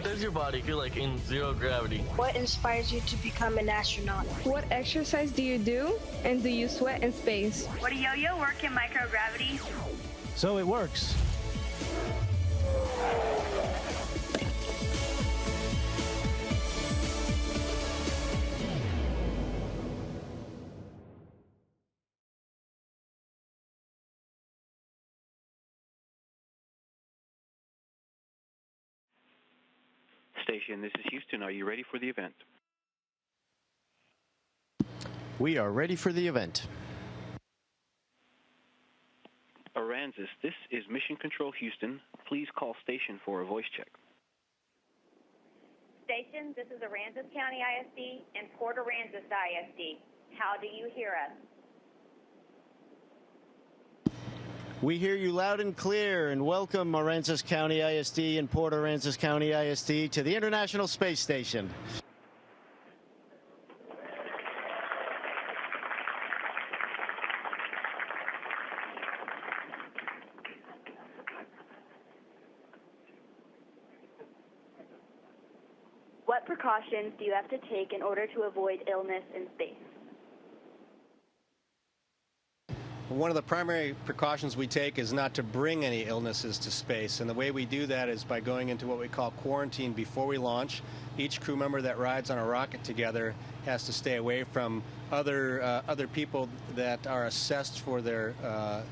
What does your body feel like in zero gravity? What inspires you to become an astronaut? What exercise do you do, and do you sweat in space? Would a yo-yo work in microgravity? So it works. Station, this is Houston. Are you ready for the event? We are ready for the event. Aransas, this is Mission Control Houston. Please call station for a voice check. Station, this is Aransas County ISD and Port Aransas ISD. How do you hear us? We hear you loud and clear, and welcome Aransas County ISD and Port Aransas County ISD to the International Space Station. What precautions do you have to take in order to avoid illness in space? One of the primary precautions we take is not to bring any illnesses to space, and the way we do that is by going into what we call quarantine before we launch. Each crew member that rides on a rocket together has to stay away from other people that are assessed for their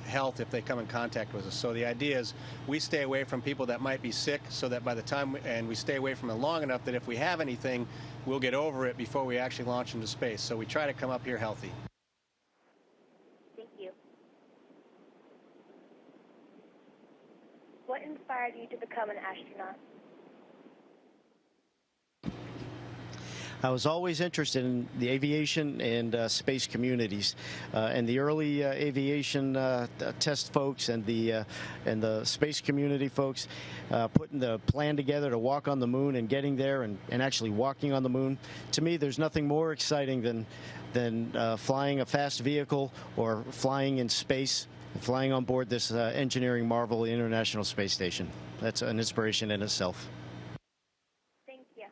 health if they come in contact with us. So the idea is we stay away from people that might be sick, so that by the time and we stay away from it long enough that if we have anything, we'll get over it before we actually launch into space. So we try to come up here healthy. What inspired you to become an astronaut? I was always interested in the aviation and space communities, and the early aviation test folks and the space community folks putting the plan together to walk on the moon and getting there and actually walking on the moon. To me, there's nothing more exciting than flying a fast vehicle or flying in space. Flying on board this engineering marvel, the International Space Station. That's an inspiration in itself. Thank you.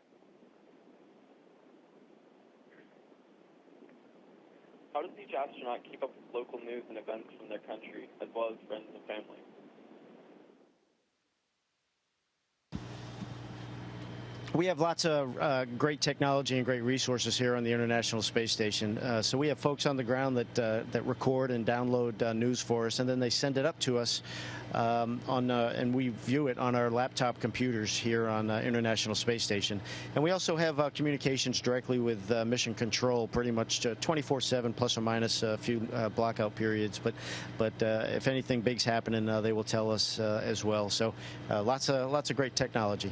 How does each astronaut keep up with local news and events from their country, as well as friends and family? We have lots of great technology and great resources here on the International Space Station. So we have folks on the ground that record and download news for us, and then they send it up to us and we view it on our laptop computers here on International Space Station. And we also have communications directly with Mission Control, pretty much 24/7, plus or minus a few blackout periods. But if anything big's happening, they will tell us as well. So lots of great technology.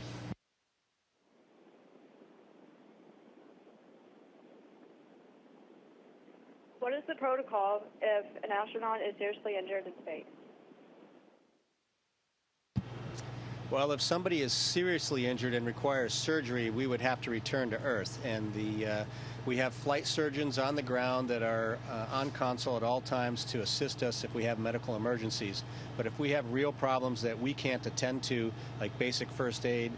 What is the protocol if an astronaut is seriously injured in space? Well, if somebody is seriously injured and requires surgery, we would have to return to Earth. And we have flight surgeons on the ground that are on console at all times to assist us if we have medical emergencies. But if we have real problems that we can't attend to, like basic first aid,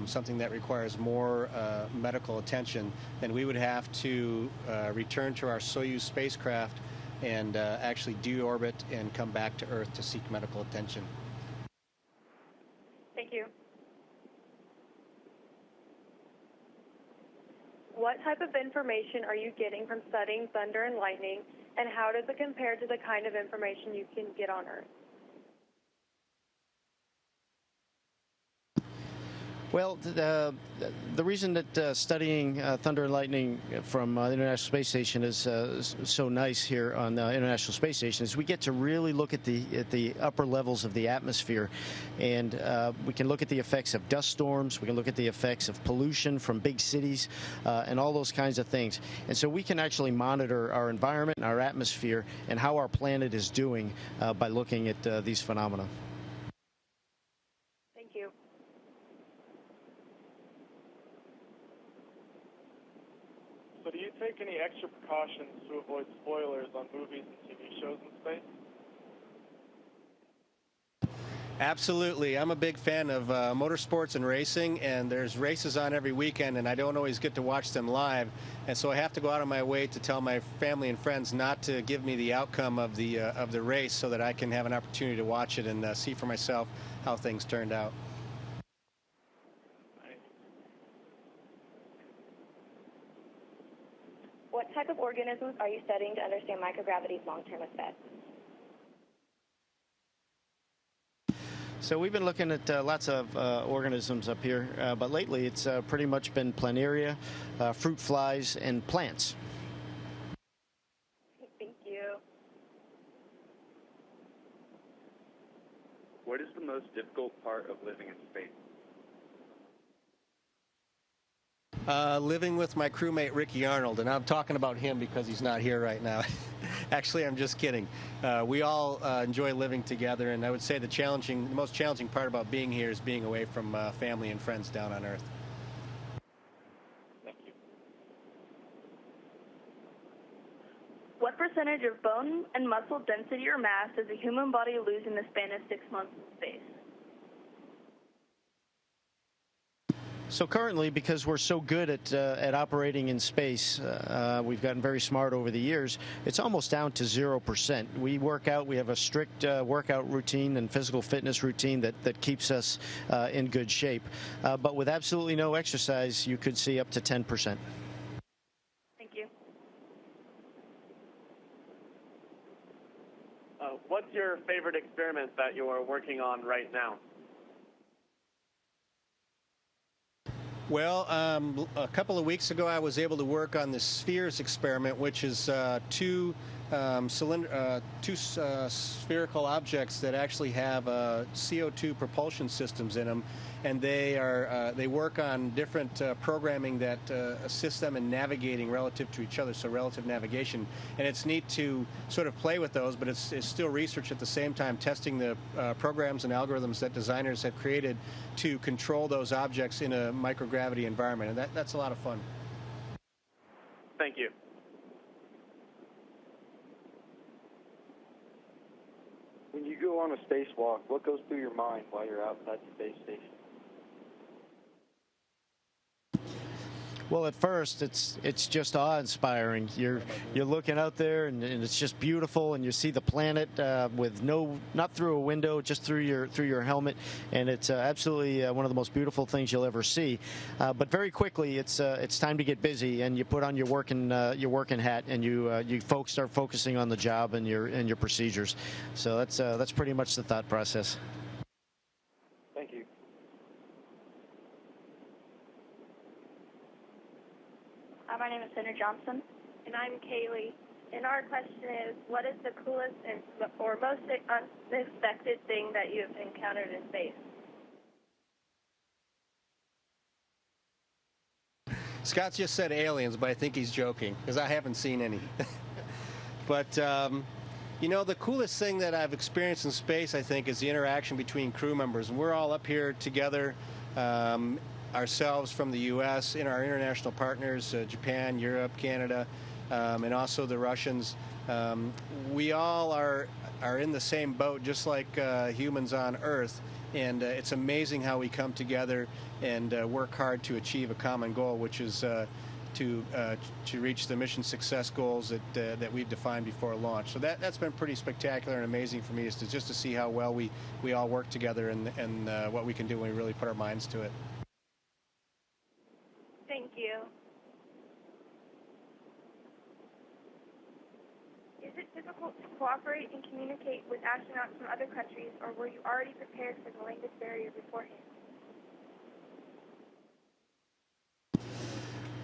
something that requires more medical attention, then we would have to return to our Soyuz spacecraft and actually deorbit and come back to Earth to seek medical attention. Thank you. What type of information are you getting from studying thunder and lightning, and how does it compare to the kind of information you can get on Earth? Well, the reason that studying thunder and lightning from the International Space Station is so nice here on the International Space Station is we get to really look at the upper levels of the atmosphere, and we can look at the effects of dust storms, we can look at the effects of pollution from big cities, and all those kinds of things. And so we can actually monitor our environment and our atmosphere and how our planet is doing by looking at these phenomena. Thank you. So do you take any extra precautions to avoid spoilers on movies and TV shows in space? Absolutely. I'm a big fan of motorsports and racing, and there's races on every weekend, and I don't always get to watch them live. And so I have to go out of my way to tell my family and friends not to give me the outcome of the race so that I can have an opportunity to watch it and see for myself how things turned out. What type of organisms are you studying to understand microgravity's long-term effects? So we've been looking at lots of organisms up here, but lately it's pretty much been planaria, fruit flies, and plants. Thank you. What is the most difficult part of living in space? Living with my crewmate Ricky Arnold, and I'm talking about him because he's not here right now. Actually, I'm just kidding. We all enjoy living together, and I would say the most challenging part about being here is being away from family and friends down on Earth. Thank you. What percentage of bone and muscle density or mass does a human body lose in the span of 6 months in space? So currently, because we're so good at operating in space, we've gotten very smart over the years, it's almost down to 0%. We work out, we have a strict workout routine and physical fitness routine that keeps us in good shape. But with absolutely no exercise, you could see up to 10%. Thank you. What's your favorite experiment that you're working on right now? Well, a couple of weeks ago, I was able to work on the spheres experiment, which is two spherical objects that actually have CO2 propulsion systems in them, and they work on different programming that assists them in navigating relative to each other, so relative navigation. And it's neat to sort of play with those, but it's still research at the same time, testing the programs and algorithms that designers have created to control those objects in a microgravity environment, and that's a lot of fun. Thank you. When you go on a spacewalk, what goes through your mind while you're outside the space station? Well, at first, it's just awe-inspiring. You're looking out there, and it's just beautiful, and you see the planet with not through a window, just through your helmet, and it's absolutely one of the most beautiful things you'll ever see. But very quickly, it's time to get busy, and you put on your working hat, and you folks start focusing on the job and your procedures. So that's pretty much the thought process. Thank you. Hi, my name is Senator Johnson. And I'm Kaylee. And our question is, what is the coolest or most unexpected thing that you have encountered in space? Scott just said aliens, but I think he's joking, because I haven't seen any. But, you know, the coolest thing that I've experienced in space, I think, is the interaction between crew members. And we're all up here together, ourselves from the U.S., and our international partners, Japan, Europe, Canada, and also the Russians. We all are in the same boat, just like humans on Earth. And it's amazing how we come together and work hard to achieve a common goal, which is to reach the mission success goals that we've defined before launch. So that's been pretty spectacular and amazing for me, is just to see how well we all work together and what we can do when we really put our minds to it. Thank you. Is it difficult to cooperate and communicate with astronauts from other countries, or were you already prepared for the language barrier beforehand?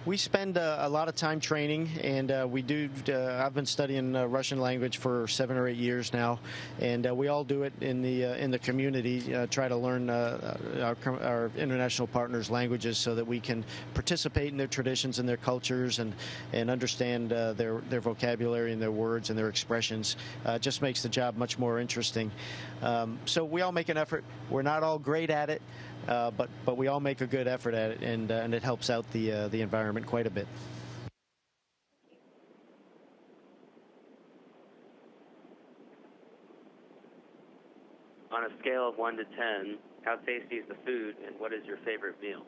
We spend a lot of time training, and we do. I've been studying Russian language for 7 or 8 years now, and we all do it in the community. Try to learn our international partners' languages so that we can participate in their traditions and their cultures, and understand their vocabulary and their words and their expressions. Just makes the job much more interesting. So we all make an effort. We're not all great at it. But we all make a good effort at it, and it helps out the environment quite a bit. On a scale of 1 to 10, how tasty is the food, and what is your favorite meal?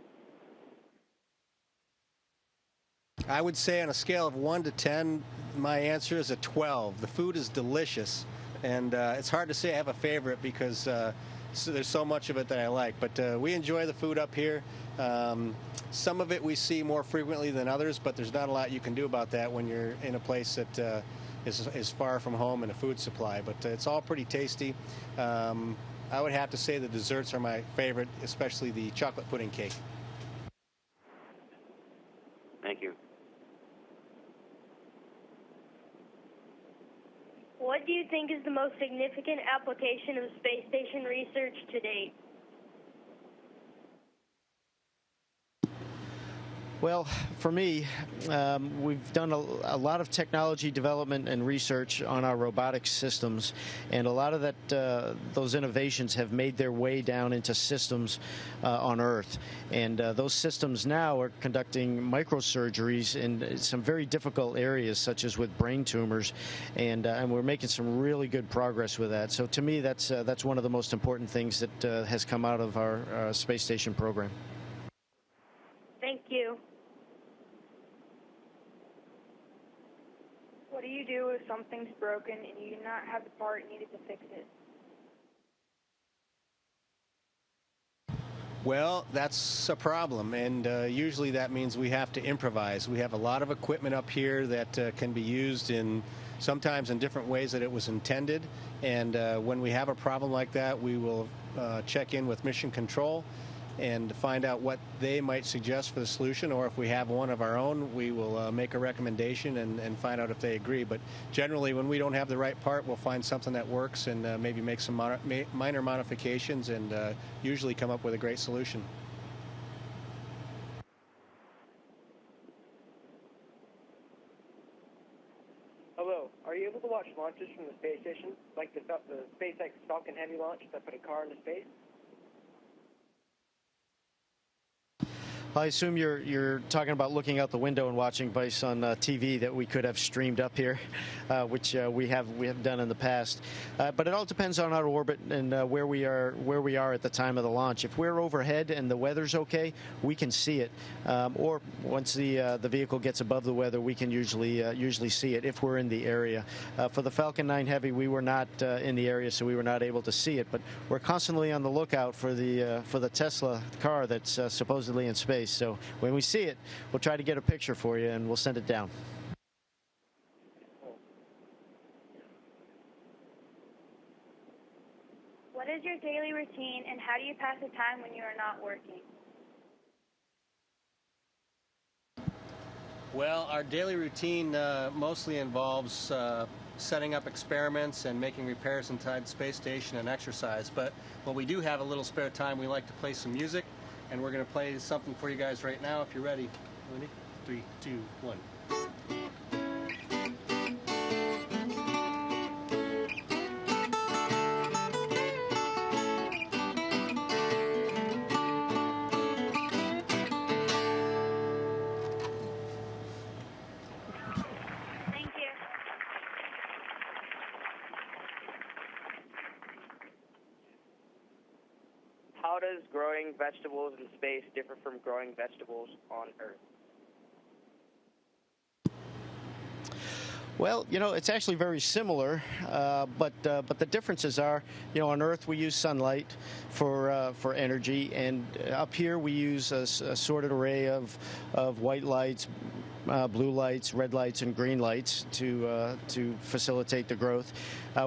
I would say on a scale of 1 to 10, my answer is a 12. The food is delicious, and it's hard to say I have a favorite because there's so much of it that I like. But we enjoy the food up here. Some of it we see more frequently than others, but there's not a lot you can do about that when you're in a place that is far from home and a food supply. But it's all pretty tasty. I would have to say the desserts are my favorite, especially the chocolate pudding cake. Thank you. What do you think is the most significant application of space station research to date? Well, for me, we've done a lot of technology development and research on our robotics systems, and a lot of that those innovations have made their way down into systems on Earth. And those systems now are conducting microsurgeries in some very difficult areas, such as with brain tumors, and we're making some really good progress with that. So to me, that's one of the most important things that has come out of our space station program. Thank you. What do you do if something's broken and you do not have the part needed to fix it? Well, that's a problem, and usually that means we have to improvise. We have a lot of equipment up here that can be used sometimes in different ways that it was intended, and when we have a problem like that, we will check in with Mission Control and find out what they might suggest for the solution, or if we have one of our own, we will make a recommendation and find out if they agree. But generally, when we don't have the right part, we'll find something that works and maybe make some minor modifications and usually come up with a great solution. Hello, are you able to watch launches from the space station, like the SpaceX Falcon Heavy launch that put a car into space? I assume you're talking about looking out the window and watching Vice on TV that we could have streamed up here, which we have done in the past. But it all depends on our orbit and where we are at the time of the launch. If we're overhead and the weather's okay, we can see it. Or once the vehicle gets above the weather, we can usually see it if we're in the area. For the Falcon 9 Heavy, we were not in the area, so we were not able to see it. But we're constantly on the lookout for the Tesla car that's supposedly in space. So when we see it, we'll try to get a picture for you and we'll send it down. What is your daily routine and how do you pass the time when you are not working? Well, our daily routine mostly involves setting up experiments and making repairs inside the space station and exercise. But when we do have a little spare time, we like to play some music. And we're going to play something for you guys right now if you're ready. Ready? 3, 2, 1. Thank you. How does growing vegetables in space differ from growing vegetables on Earth? Well, it's actually very similar, but the differences are, on Earth we use sunlight for energy, and up here we use a sorted array of white lights, blue lights, red lights, and green lights to facilitate the growth.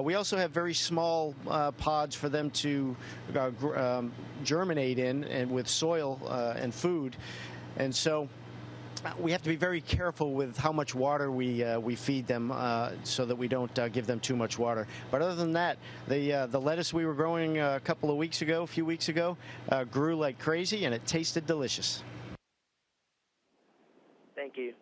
We also have very small pods for them to germinate in, and with soil and food, and so we have to be very careful with how much water we feed them so that we don't give them too much water. But other than that, the lettuce we were growing a few weeks ago, grew like crazy, and it tasted delicious. Thank you.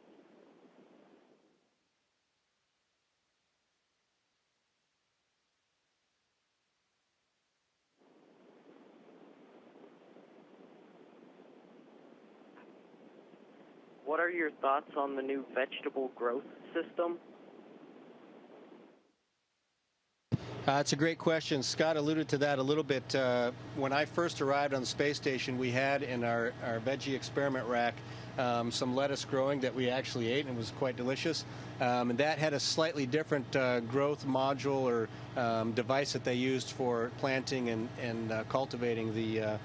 What are your thoughts on the new vegetable growth system? It's a great question. Scott alluded to that a little bit. When I first arrived on the space station, we had in our veggie experiment rack some lettuce growing that we actually ate, and it was quite delicious. And that had a slightly different growth module or device that they used for planting and cultivating the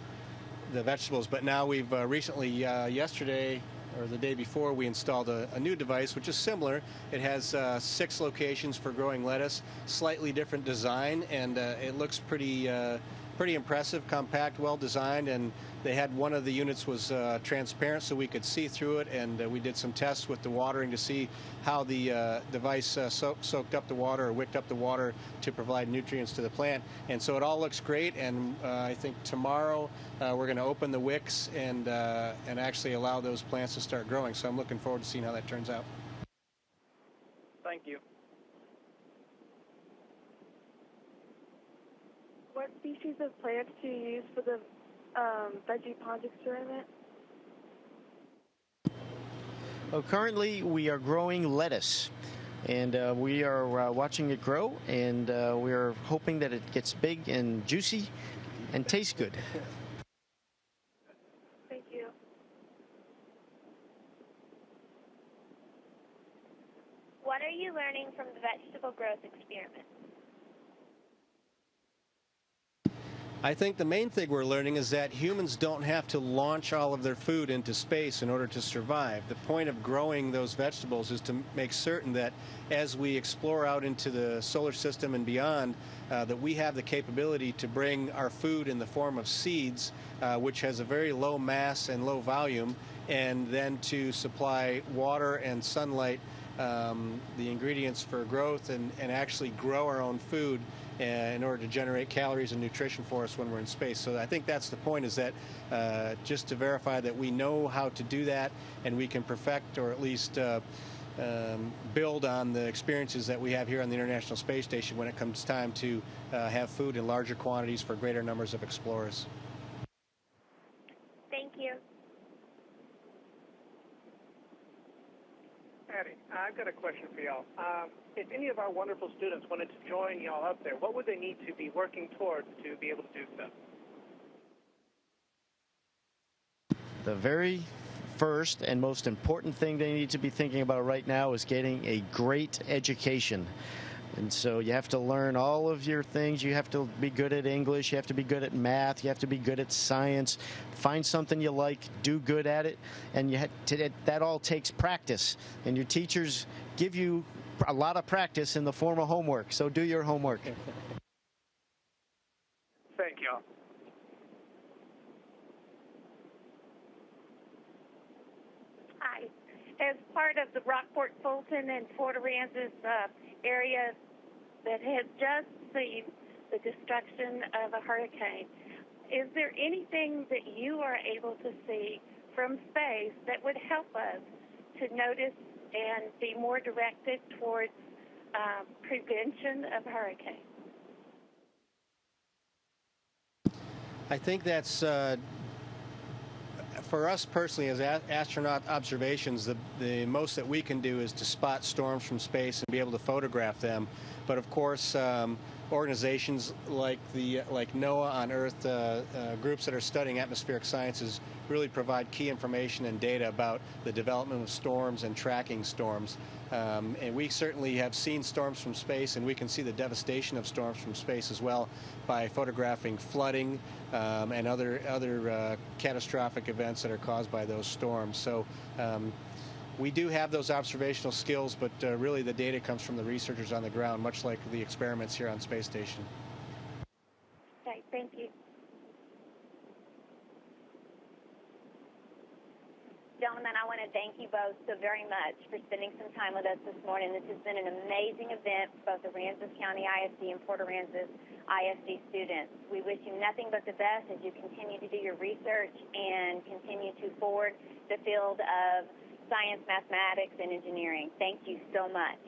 vegetables. But now we've recently, yesterday or the day before, we installed a new device which is similar. It has 6 locations for growing lettuce, slightly different design, and it looks pretty impressive, compact, well designed. And they had one of the units was transparent so we could see through it, and we did some tests with the watering to see how the device soaked up the water or wicked up the water to provide nutrients to the plant. And so it all looks great, and I think tomorrow we're going to open the wicks and actually allow those plants to start growing. So I'm looking forward to seeing how that turns out. Thank you. What species of plants do you use for the veggie pond experiment? Well, currently, we are growing lettuce, and we are watching it grow, and we are hoping that it gets big and juicy and tastes good. Thank you. What are you learning from the vegetable growth experiment? I think the main thing we're learning is that humans don't have to launch all of their food into space in order to survive. The point of growing those vegetables is to make certain that as we explore out into the solar system and beyond, that we have the capability to bring our food in the form of seeds, which has a very low mass and low volume, and then to supply water and sunlight, the ingredients for growth, and actually grow our own food in order to generate calories and nutrition for us when we're in space. So I think that's the point, is that just to verify that we know how to do that, and we can perfect or at least build on the experiences that we have here on the International Space Station when it comes time to have food in larger quantities for greater numbers of explorers. Thank you. Patty, I've got a question for y'all. If any of our wonderful students wanted to join y'all up there, what would they need to be working towards to be able to do so? The very first and most important thing they need to be thinking about right now is getting a great education. And so you have to learn all of your things. You have to be good at English. You have to be good at math. You have to be good at science. Find something you like, do good at it. And that all takes practice. And your teachers give you a lot of practice in the form of homework. So do your homework. Thank y'all. Hi. As part of the Rockport, Fulton, and Fort Aransas area that has just seen the destruction of a hurricane, is there anything that you are able to see from space that would help us to notice and be more directed towards prevention of hurricanes? I think that's, for us personally as astronaut observations, the most that we can do is to spot storms from space and be able to photograph them. But of course, organizations like NOAA on Earth, groups that are studying atmospheric sciences, really provide key information and data about the development of storms and tracking storms. And we certainly have seen storms from space, and we can see the devastation of storms from space as well by photographing flooding and other catastrophic events that are caused by those storms. So we do have those observational skills, but really the data comes from the researchers on the ground, much like the experiments here on Space Station. Okay, thank you. Gentlemen, I want to thank you both so very much for spending some time with us this morning. This has been an amazing event for both Aransas County ISD and Port Aransas ISD students. We wish you nothing but the best as you continue to do your research and continue to forward the field of science, mathematics, and engineering. Thank you so much.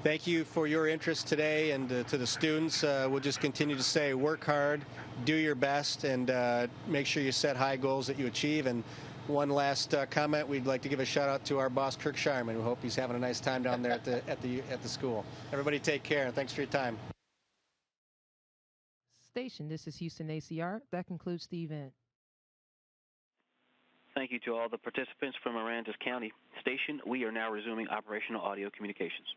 Thank you for your interest today, and to the students, we'll just continue to say work hard, do your best, and make sure you set high goals that you achieve. And one last comment. We'd like to give a shout out to our boss, Kirk Shireman. We hope he's having a nice time down there at the school. Everybody take care, and thanks for your time. Station, this is Houston ACR. That concludes the event. Thank you to all the participants from Aransas County. Station, we are now resuming operational audio communications.